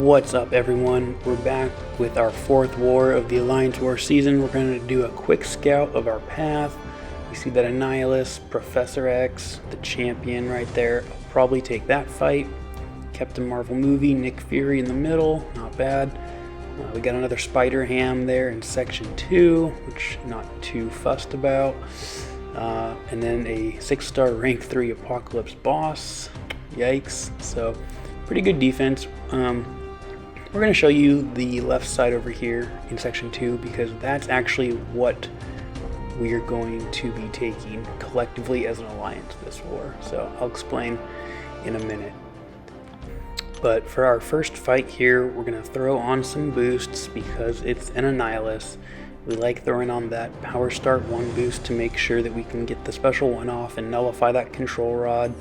What's up, everyone? We're back with our fourth war of the Alliance War season. We're going to do a quick scout of our path. We see that Annihilus, Professor X, the champion right there. I'll probably take that fight. Captain Marvel movie, Nick Fury in the middle, not bad. We got another Spider Ham there in section 2, which not too fussed about. And then a 6-star rank 3 Apocalypse boss. Yikes. So pretty good defense. We're going to show you the left side over here in section 2 because that's actually what we are going to be taking collectively as an alliance this war. So I'll explain in a minute. But for our first fight here, we're going to throw on some boosts because it's an Annihilus. We like throwing on that Power Start 1 boost to make sure that we can get the special one off and nullify that control rod.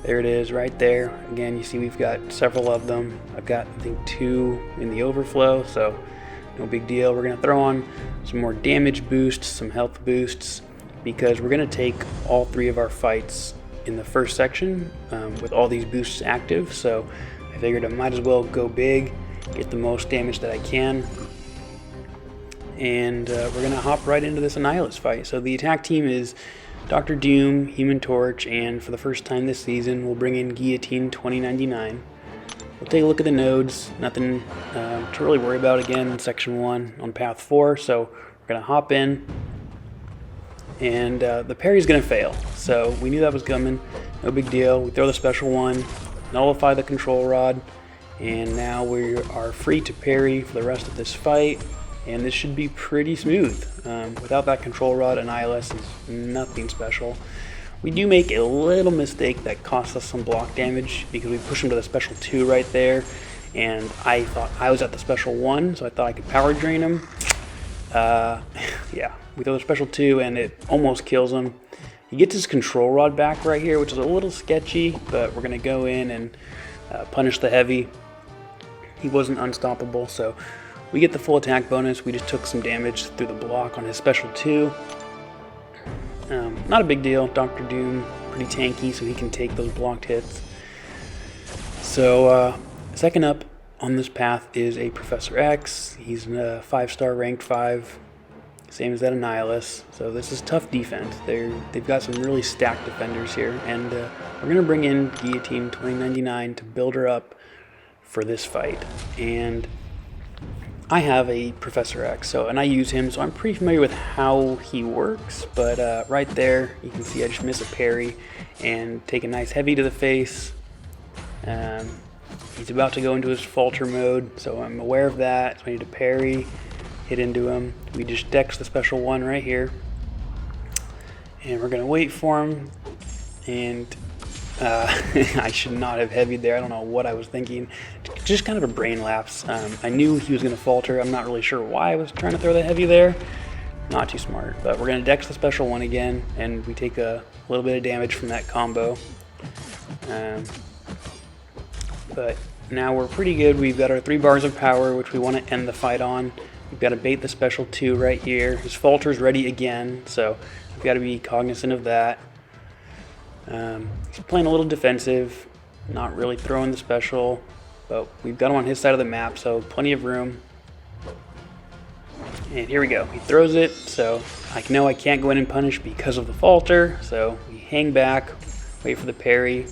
There it is right there. Again, you see we've got several of them. I've got, I think, 2 in the overflow, so no big deal. We're going to throw on some more damage boosts, some health boosts, because we're going to take all 3 of our fights in the first section with all these boosts active. So I figured I might as well go big, get the most damage that I can. And we're going to hop right into this Annihilus fight. So the attack team is Dr. Doom, Human Torch, and for the first time this season, we'll bring in Guillotine 2099. We'll take a look at the nodes. Nothing to really worry about again in Section 1 on Path 4, so we're going to hop in. And the parry's going to fail, so we knew that was coming. No big deal. We throw the special one, nullify the control rod, and now we are free to parry for the rest of this fight. And this should be pretty smooth. Without that control rod, Annihilus is nothing special. We do make a little mistake that costs us some block damage because we push him to the special 2 right there. And I thought I was at the special 1, so I thought I could power drain him. Yeah, we throw the special 2 and it almost kills him. He gets his control rod back right here, which is a little sketchy, but we're gonna go in and punish the heavy. He wasn't unstoppable, so we get the full attack bonus. We just took some damage through the block on his special 2. Not a big deal. Dr. Doom, pretty tanky, so he can take those blocked hits. So, second up on this path is a Professor X. He's a 5-star ranked 5, same as that Annihilus. So this is tough defense. They've got some really stacked defenders here, and we're going to bring in Guillotine 2099 to build her up for this fight. And I have a Professor X, and I use him, so I'm pretty familiar with how he works, but right there, you can see I just miss a parry and take a nice heavy to the face. He's about to go into his falter mode, so I'm aware of that, so I need to parry, hit into him. We just dex the special 1 right here, and we're going to wait for him, and I should not have heavied there. I don't know what I was thinking. Just kind of a brain lapse. I knew he was going to falter. I'm not really sure why I was trying to throw the heavy there. Not too smart. But we're going to dex the special 1 again, and we take a little bit of damage from that combo. But now we're pretty good. We've got our 3 bars of power, which we want to end the fight on. We've got to bait the special 2 right here. His falter's ready again, so we've got to be cognizant of that. He's playing a little defensive, not really throwing the special, but we've got him on his side of the map, so plenty of room. And here we go. He throws it, so I know I can't go in and punish because of the falter, so we hang back, wait for the parry,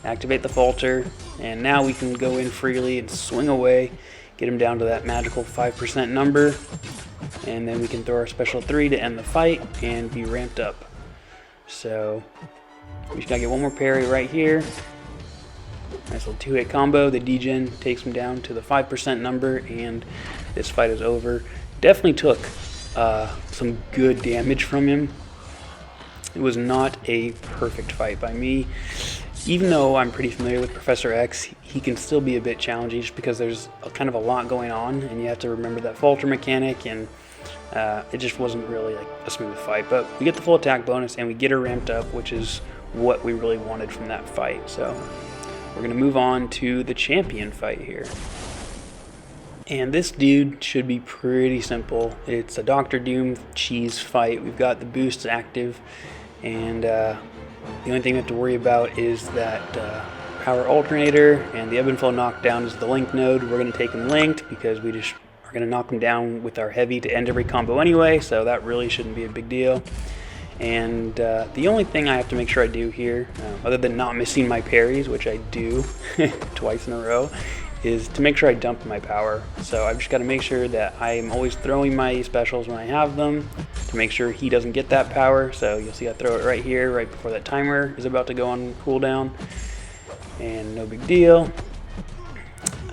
activate the falter, and now we can go in freely and swing away, get him down to that magical 5% number, and then we can throw our special 3 to end the fight and be ramped up. So we just gotta get one more parry right here. Nice little 2-hit combo. The degen takes him down to the 5% number, and this fight is over. Definitely took some good damage from him. It was not a perfect fight by me. Even though I'm pretty familiar with Professor X, he can still be a bit challenging just because there's kind of a lot going on, and you have to remember that falter mechanic, and it just wasn't really like a smooth fight. But we get the full attack bonus, and we get her ramped up, which is what we really wanted from that fight. So we're going to move on to the champion fight here. And this dude should be pretty simple. It's a Dr. Doom cheese fight. We've got the boosts active, and the only thing we have to worry about is that power alternator, and the ebb and flow knockdown is the link node. We're going to take him linked because we just are going to knock him down with our heavy to end every combo anyway, so that really shouldn't be a big deal. And the only thing I have to make sure I do here, other than not missing my parries, which I do twice in a row, is to make sure I dump my power. So I've just got to make sure that I'm always throwing my specials when I have them to make sure he doesn't get that power. So you'll see I throw it right here, right before that timer is about to go on cooldown, and no big deal.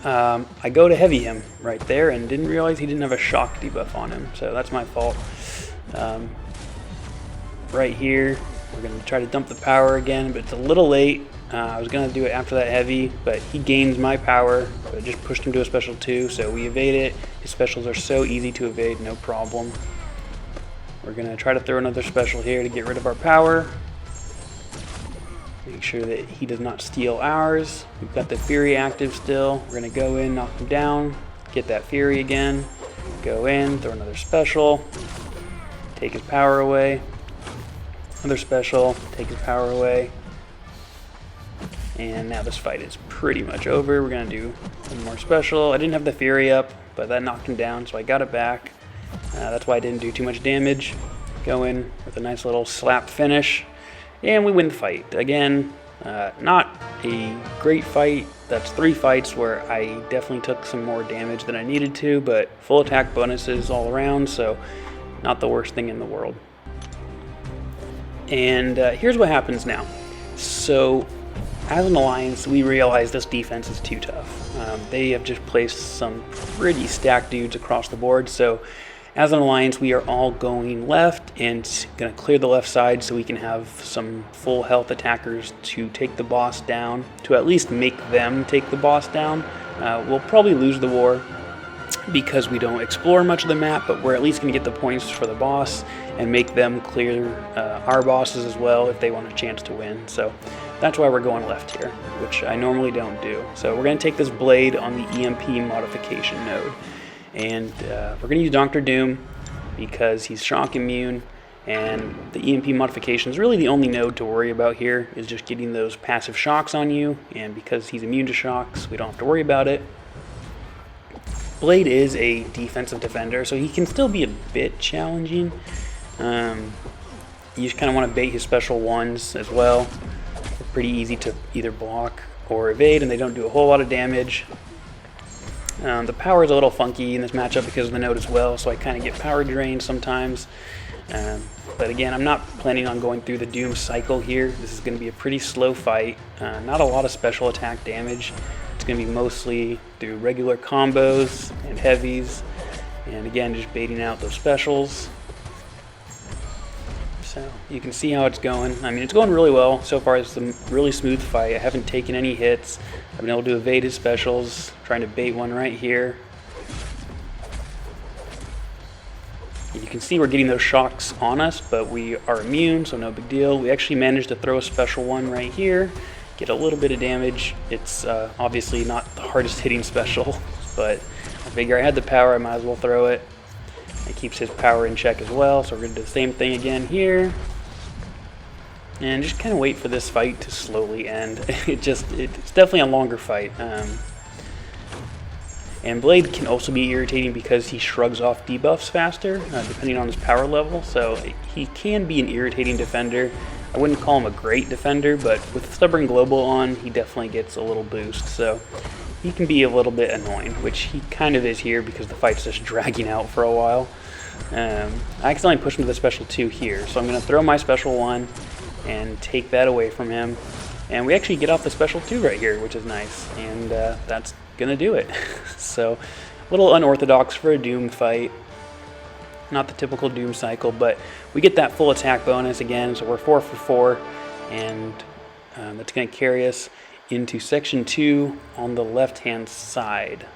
I go to heavy him right there and didn't realize he didn't have a shock debuff on him, so that's my fault. Right here, we're going to try to dump the power again, but it's a little late. I was going to do it after that heavy, but he gains my power, but it just pushed him to a special 2, so we evade it. His specials are so easy to evade, no problem. We're going to try to throw another special here to get rid of our power. Make sure that he does not steal ours. We've got the Fury active still. We're going to go in, knock him down, get that Fury again, go in, throw another special, take his power away. Another special, take his power away. And now this fight is pretty much over. We're going to do one more special. I didn't have the Fury up, but that knocked him down, so I got it back. That's why I didn't do too much damage. Go in with a nice little slap finish, and we win the fight. Again, not a great fight. That's 3 fights where I definitely took some more damage than I needed to, but full attack bonuses all around, so not the worst thing in the world. And here's what happens now. So, as an alliance, we realize this defense is too tough. They have just placed some pretty stacked dudes across the board. So, as an alliance, we are all going left and going to clear the left side so we can have some full health attackers to take the boss down, to at least make them take the boss down. We'll probably lose the war because we don't explore much of the map, but we're at least going to get the points for the boss and make them clear our bosses as well if they want a chance to win. So that's why we're going left here, which I normally don't do. So we're going to take this blade on the EMP modification node, and we're going to use Dr. Doom because he's shock immune, and the EMP modification is really the only node to worry about here, is just getting those passive shocks on you, and because he's immune to shocks, we don't have to worry about it. Blade is a defensive defender, so he can still be a bit challenging. You just kind of want to bait his special ones as well. They're pretty easy to either block or evade, and they don't do a whole lot of damage. The power is a little funky in this matchup because of the node as well, so I kind of get power drained sometimes. But again, I'm not planning on going through the Doom cycle here. This is going to be a pretty slow fight. Not a lot of special attack damage. It's going to be mostly through regular combos and heavies, and again, just baiting out those specials. So you can see how it's going. I mean, it's going really well so far. It's a really smooth fight. I haven't taken any hits. I've been able to evade his specials, trying to bait one right here. You can see we're getting those shocks on us, but we are immune, so no big deal. We actually managed to throw a special one right here, get a little bit of damage. It's obviously not the hardest hitting special, but I figure I had the power, I might as well throw it. It keeps his power in check as well, so we're going to do the same thing again here. And just kind of wait for this fight to slowly end. It's definitely a longer fight. And Blade can also be irritating because he shrugs off debuffs faster, depending on his power level, so he can be an irritating defender. I wouldn't call him a great defender, but with Stubborn Global on, he definitely gets a little boost, so he can be a little bit annoying, which he kind of is here because the fight's just dragging out for a while. I accidentally pushed him to the special 2 here, so I'm going to throw my special 1 and take that away from him. And we actually get off the special 2 right here, which is nice, and that's going to do it. So, a little unorthodox for a Doom fight. Not the typical Doom cycle, but we get that full attack bonus again, so we're 4 for 4, and that's going to carry us into section 2 on the left-hand side.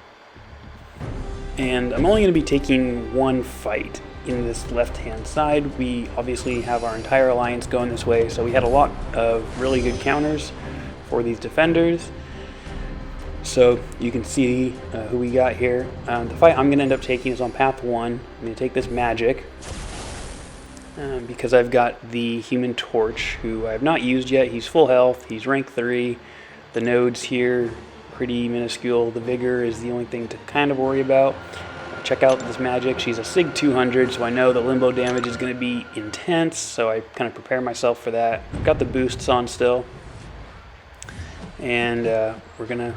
And I'm only going to be taking one fight in this left-hand side. We obviously have our entire alliance going this way, so we had a lot of really good counters for these defenders. So you can see who we got here. The fight I'm going to end up taking is on path 1. I'm going to take this magic because I've got the Human Torch, who I have not used yet. He's full health, he's rank 3. The nodes here, pretty minuscule. The vigor is the only thing to kind of worry about. Check out this magic. She's a Sig 200, so I know the limbo damage is going to be intense, so I kind of prepare myself for that. I've got the boosts on still. And we're going to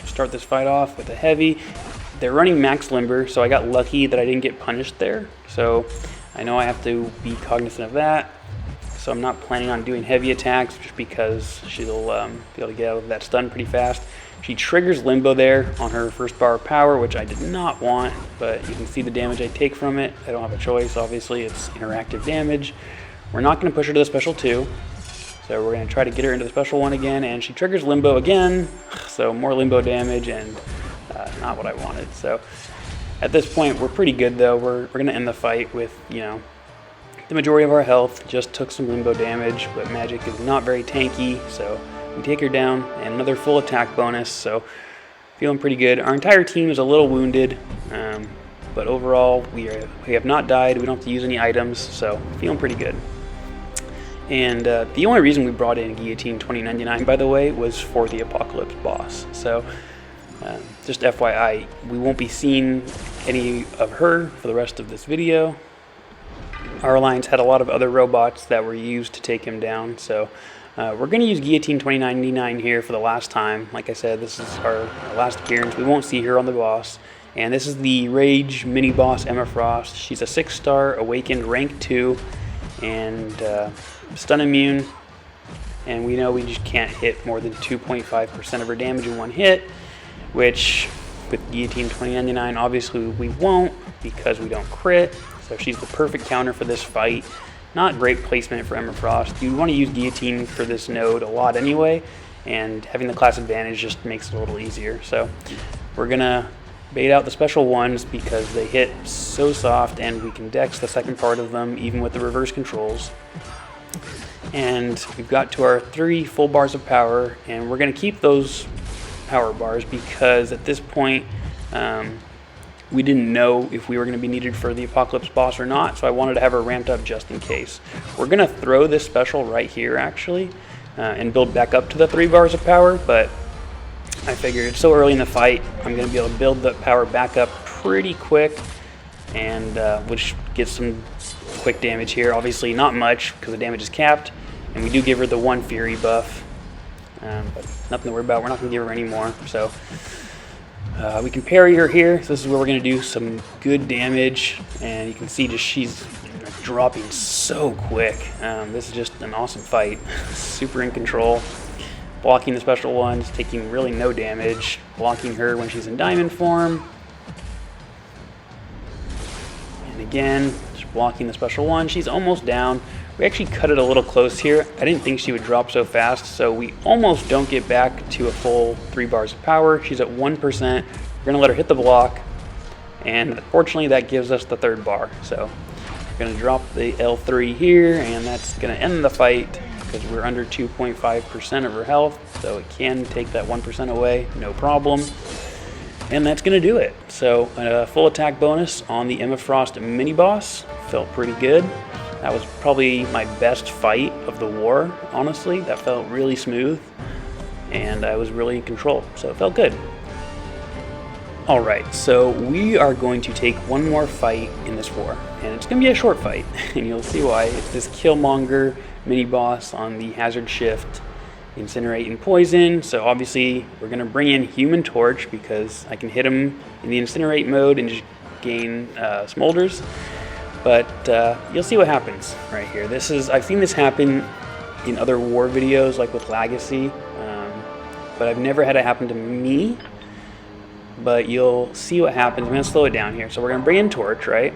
start this fight off with a heavy. They're running max limber, so I got lucky that I didn't get punished there. So I know I have to be cognizant of that. So I'm not planning on doing heavy attacks just because she'll be able to get out of that stun pretty fast. She triggers limbo there on her first bar of power, which I did not want, but you can see the damage I take from it. I don't have a choice, obviously. It's interactive damage. We're not going to push her to the special 2. So we're going to try to get her into the special 1 again, and she triggers limbo again. So more limbo damage, and not what I wanted. So at this point, we're pretty good, though. We're going to end the fight with, you know, the majority of our health. Just took some limbo damage, but magic is not very tanky, so we take her down, and another full attack bonus, so feeling pretty good. Our entire team is a little wounded, but overall we have not died. We don't have to use any items, so feeling pretty good. And the only reason we brought in Guillotine 2099, by the way, was for the Apocalypse boss. So just FYI, we won't be seeing any of her for the rest of this video. Our alliance had a lot of other robots that were used to take him down, so we're going to use Guillotine 2099 here for the last time. Like I said, this is our last appearance. We won't see her on the boss. And this is the Rage mini-boss Emma Frost. She's a 6-star, awakened, rank 2, and stun immune. And we know we just can't hit more than 2.5% of her damage in one hit, which with Guillotine 2099, obviously we won't because we don't crit. So she's the perfect counter for this fight. Not great placement for Emma Frost. You want to use Guillotine for this node a lot anyway, and having the class advantage just makes it a little easier. So we're going to bait out the special ones because they hit so soft, and we can dex the second part of them even with the reverse controls. And we've got to our 3 full bars of power, and we're going to keep those power bars because at this point we didn't know if we were going to be needed for the Apocalypse boss or not, so I wanted to have her ramped up just in case. We're going to throw this special right here, actually, and build back up to the 3 bars of power, but I figured it's so early in the fight, I'm going to be able to build the power back up pretty quick, and which gets some quick damage here. Obviously not much, because the damage is capped, and we do give her the 1 Fury buff, but nothing to worry about. We're not going to give her any more, so we can parry her here. So this is where we're going to do some good damage, and you can see just she's dropping so quick. This is just an awesome fight. Super in control. Blocking the special ones, taking really no damage. Blocking her when she's in diamond form. And again, just blocking the special one. She's almost down. We actually cut it a little close here. I didn't think she would drop so fast, so we almost don't get back to a full 3 bars of power. She's at 1%. We're going to let her hit the block, and unfortunately that gives us the 3rd bar. So we're going to drop the L3 here, and that's going to end the fight because we're under 2.5% of her health, so it can take that 1% away, no problem. And that's going to do it. So a full attack bonus on the Emma Frost mini-boss. Felt pretty good. That was probably my best fight of the war, honestly. That felt really smooth, and I was really in control, so it felt good. Alright, so we are going to take one more fight in this war, and it's going to be a short fight, and you'll see why. It's this Killmonger mini-boss on the hazard shift, incinerate and poison. So obviously we're going to bring in Human Torch because I can hit him in the incinerate mode and just gain smolders. But you'll see what happens right here. I've seen this happen in other war videos, like with Legacy, but I've never had it happen to me. But you'll see what happens. I'm going to slow it down here. So we're going to bring in Torch, right?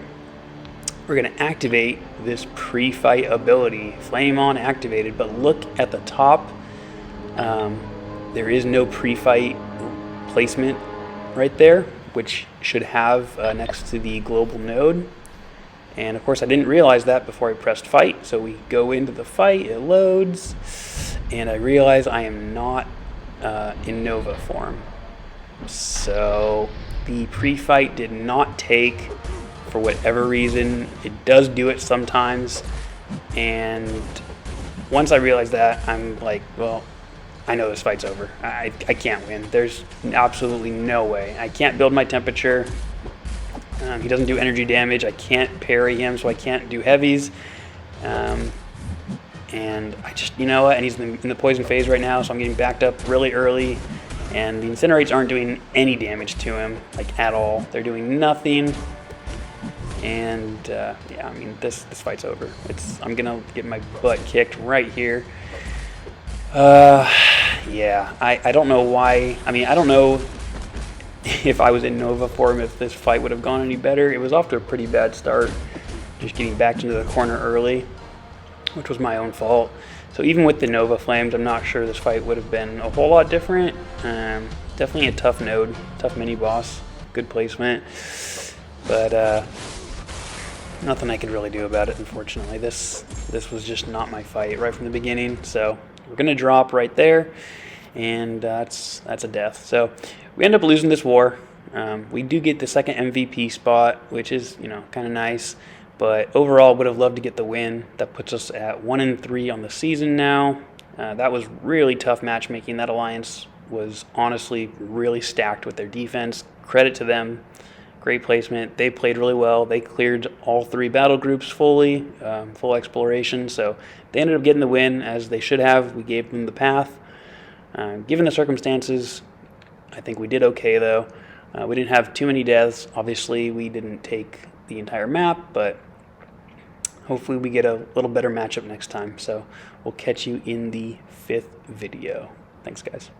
We're going to activate this pre-fight ability, Flame On activated. But look at the top. There is no pre-fight placement right there, which should have next to the global node. And of course I didn't realize that before I pressed fight, so we go into the fight, it loads, and I realize I am not in Nova form. So the pre-fight did not take for whatever reason. It does do it sometimes, and once I realized that, I'm like, well, I know this fight's over. I can't win. There's absolutely no way. I can't build my temperature. He doesn't do energy damage. I can't parry him, so I can't do heavies. And I just, you know what? And he's in the poison phase right now, so I'm getting backed up really early. And the incinerates aren't doing any damage to him, like at all. They're doing nothing. And yeah, I mean, this fight's over. I'm gonna get my butt kicked right here. Yeah, I don't know why. I mean, I don't know if I was in Nova form if this fight would have gone any better. It was off to a pretty bad start, just getting backed into the corner early, which was my own fault. So even with the Nova Flames, I'm not sure this fight would have been a whole lot different. Definitely a tough node, tough mini boss, good placement, but nothing I could really do about it, unfortunately. This was just not my fight right from the beginning. So we're gonna drop right there, and that's a death. So we end up losing this war. We do get the second MVP spot, which is, you know, kind of nice. But overall, would have loved to get the win. That puts us at 1-3 on the season now. That was really tough matchmaking. That alliance was honestly really stacked with their defense. Credit to them. Great placement. They played really well. They cleared all 3 battle groups fully, full exploration. So they ended up getting the win, as they should have. We gave them the path. Given the circumstances, I think we did okay, though. We didn't have too many deaths. Obviously, we didn't take the entire map, but hopefully we get a little better matchup next time. So we'll catch you in the 5th video. Thanks, guys.